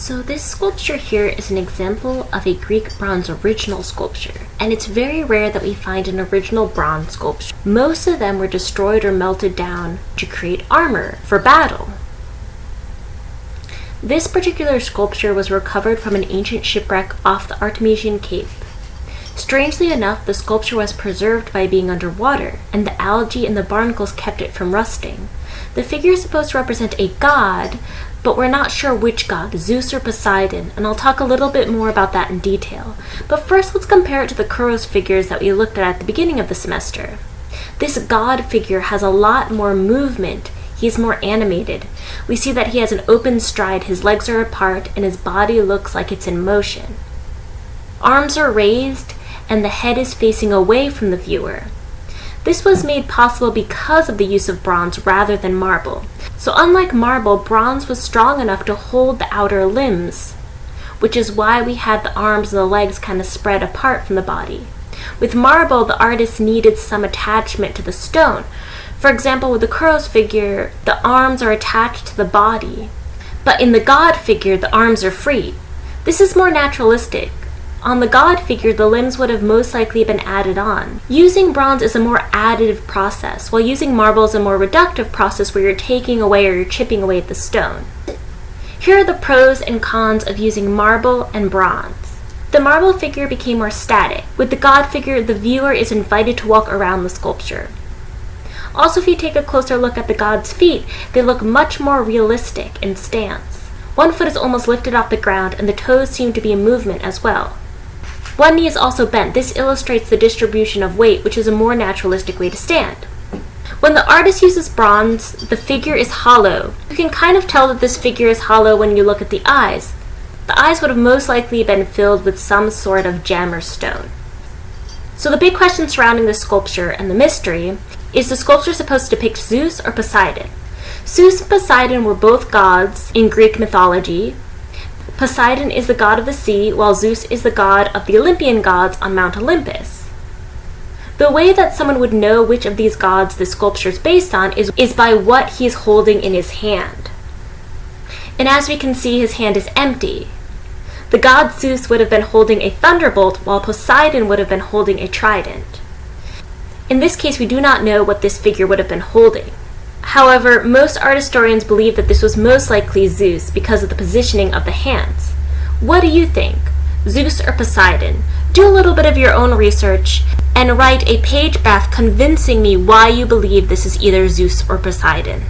So this sculpture here is an example of a Greek bronze original sculpture, and it's very rare that we find an original bronze sculpture. Most of them were destroyed or melted down to create armor for battle. This particular sculpture was recovered from an ancient shipwreck off the Artemision Cape. Strangely enough, the sculpture was preserved by being underwater, and the algae and the barnacles kept it from rusting. The figure is supposed to represent a god, but we're not sure which god, Zeus or Poseidon, and I'll talk a little bit more about that in detail. But first, let's compare it to the Kouros figures that we looked at the beginning of the semester. This god figure has a lot more movement. He's more animated. We see that he has an open stride, his legs are apart, and his body looks like it's in motion. Arms are raised, and the head is facing away from the viewer. This was made possible because of the use of bronze rather than marble. So unlike marble, bronze was strong enough to hold the outer limbs, which is why we had the arms and the legs kind of spread apart from the body. With marble, the artist needed some attachment to the stone. For example, with the Kouros figure, the arms are attached to the body, but in the god figure, the arms are free. This is more naturalistic. On the god figure, the limbs would have most likely been added on. Using bronze is a more additive process, while using marble is a more reductive process where you're taking away or you're chipping away at the stone. Here are the pros and cons of using marble and bronze. The marble figure became more static. With the god figure, the viewer is invited to walk around the sculpture. Also, if you take a closer look at the god's feet, they look much more realistic in stance. One foot is almost lifted off the ground, and the toes seem to be in movement as well. One knee is also bent. This illustrates the distribution of weight, which is a more naturalistic way to stand. When the artist uses bronze, the figure is hollow. You can kind of tell that this figure is hollow when you look at the eyes. The eyes would have most likely been filled with some sort of gem or stone. So the big question surrounding this sculpture and the mystery is the sculpture supposed to depict Zeus or Poseidon? Zeus and Poseidon were both gods in Greek mythology. Poseidon is the god of the sea, while Zeus is the god of the Olympian gods on Mount Olympus. The way that someone would know which of these gods this sculpture is based on is by what he is holding in his hand. And as we can see, his hand is empty. The god Zeus would have been holding a thunderbolt, while Poseidon would have been holding a trident. In this case, we do not know what this figure would have been holding. However, most art historians believe that this was most likely Zeus because of the positioning of the hands. What do you think? Zeus or Poseidon? Do a little bit of your own research and write a paragraph convincing me why you believe this is either Zeus or Poseidon.